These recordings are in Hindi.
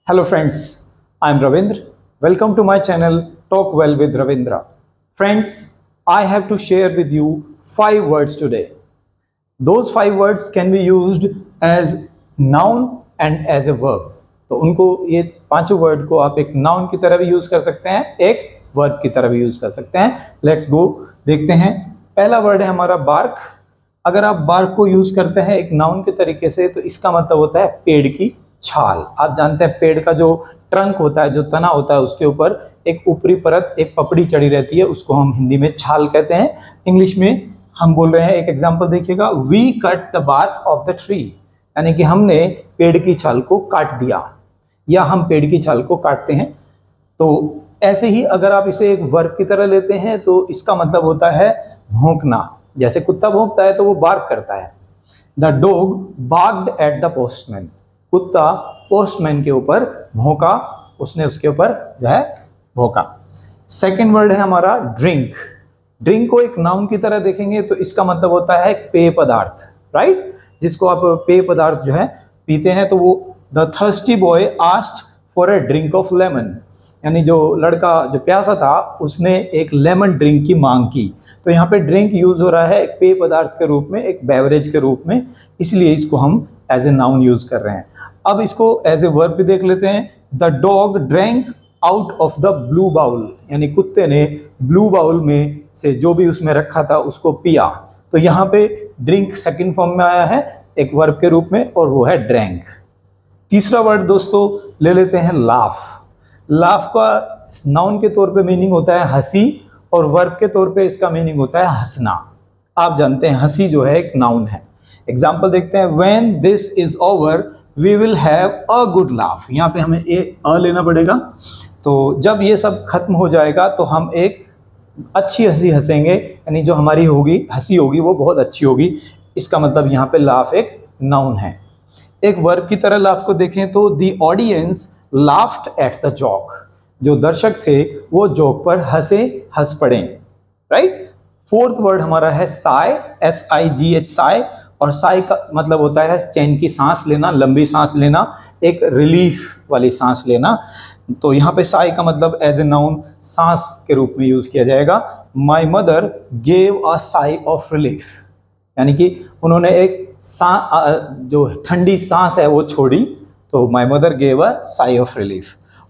Hello friends, I am Ravindra. Welcome to my channel Talk Well with Ravindra. Friends, I have to share with you 5 words today. Those 5 words can be used as noun and as a verb. तो उनको ये पांचों वर्ड को आप एक नाउन की तरह भी यूज कर सकते हैं, एक वर्ब की तरह भी यूज कर सकते हैं. लेट्स गो, देखते हैं. पहला वर्ड है हमारा बार्क. अगर आप बार्क को यूज करते हैं एक नाउन के तरीके से तो इसका मतलब होता है पेड़ की छाल. आप जानते हैं पेड़ का जो ट्रंक होता है, जो तना होता है, उसके ऊपर एक ऊपरी परत, एक पपड़ी चढ़ी रहती है, उसको हम हिंदी में छाल कहते हैं. इंग्लिश में हम बोल रहे हैं, एक एग्जांपल देखिएगा, we cut the bark of the tree, यानी कि हमने पेड़ की छाल को काट दिया, या हम पेड़ की छाल को काटते हैं. तो ऐसे ही अगर आप इसे एक वर्ब की तरह लेते हैं तो इसका मतलब होता है भौंकना. जैसे कुत्ता भौंकता है तो वो बार्क करता है. The dog barked at the postman. कुत्ता पोस्टमैन के ऊपर भौंका, उसने उसके ऊपर जो है भौंका. सेकेंड वर्ड है हमारा ड्रिंक. ड्रिंक को एक नाउन की तरह देखेंगे तो इसका मतलब होता है पेय पदार्थ, राइट. जिसको आप पेय पदार्थ जो है पीते हैं. तो वो the thirsty boy asked for a drink of lemon, यानी जो लड़का जो प्यासा था उसने एक लेमन ड्रिंक की मांग की. तो यहाँ पे ड्रिंक यूज हो रहा है एक पेय पदार्थ के रूप में, एक बेवरेज के रूप में, इसलिए इसको हम एज ए नाउन यूज कर रहे हैं. अब इसको एज ए वर्ब भी देख लेते हैं. The dog drank out of the blue bowl, यानी कुत्ते ने ब्लू बाउल में से जो भी उसमें रखा था उसको पिया. तो यहाँ पे ड्रिंक सेकंड फॉर्म में आया है एक वर्ब के रूप में, और वो है ड्रैंक. तीसरा वर्ड दोस्तों ले लेते हैं लाफ. लाफ का नाउन के तौर पे मीनिंग होता है हंसी, और वर्ब के तौर पे इसका मीनिंग होता है हंसना. आप जानते हैं हंसी जो है एक नाउन है. एग्जाम्पल देखते हैं. When this is over we will have a good laugh. यहाँ पे हमें अ लेना पड़ेगा. तो जब ये सब खत्म हो जाएगा तो हम एक अच्छी हंसी हंसेंगे, यानी जो हमारी होगी हंसी होगी वो बहुत अच्छी होगी. इसका मतलब यहाँ पे लाफ एक नाउन है. एक वर्ब की तरह लाफ को देखें तो the audience laughed at the joke. जो दर्शक थे वो जोक पर हंस पड़े, राइट. फोर्थ वर्ड हमारा है साई, SIGH, साई. और साई का मतलब होता है चैन की सांस लेना, लंबी सांस लेना, एक रिलीफ वाली सांस लेना. तो यहाँ पे साई का मतलब एज ए नाउन सांस के रूप में यूज किया जाएगा. My mother gave a sigh of relief, यानी कि उन्होंने एक जो ठंडी सांस है वो छोड़ी. तो my mother gave a sigh of relief.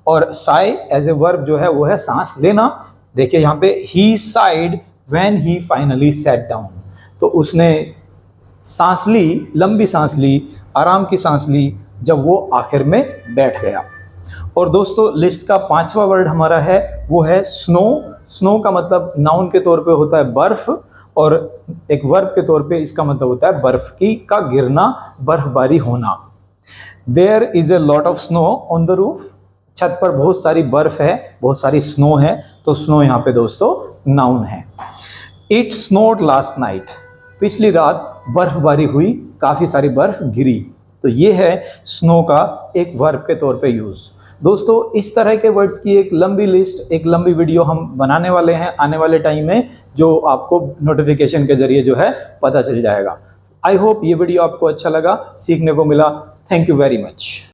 और साई एज ए वर्ब जो है वो है सांस लेना. देखिए यहाँ पे he sighed when he finally sat down. तो उसने सांस ली, लंबी सांस ली, आराम की सांस ली जब वो आखिर में बैठ गया. और दोस्तों लिस्ट का 5वां वर्ड हमारा है वो है स्नो. स्नो का मतलब नाउन के तौर पे होता है बर्फ, और एक वर्ब के तौर पे इसका मतलब होता है बर्फ का गिरना, बर्फबारी होना. There is a lot of snow on the roof. छत पर बहुत सारी बर्फ है, बहुत सारी स्नो है. तो स्नो यहाँ पे दोस्तों नाउन है. It snowed last night. पिछली रात बर्फबारी हुई, काफ़ी सारी बर्फ गिरी. तो ये है स्नो का एक वर्ब के तौर पे यूज़. दोस्तों इस तरह के वर्ड्स की एक लंबी लिस्ट, एक लंबी वीडियो हम बनाने वाले हैं आने वाले टाइम में, जो आपको नोटिफिकेशन के जरिए जो है पता चल जाएगा. आई होप ये वीडियो आपको अच्छा लगा, सीखने को मिला. Thank you very much.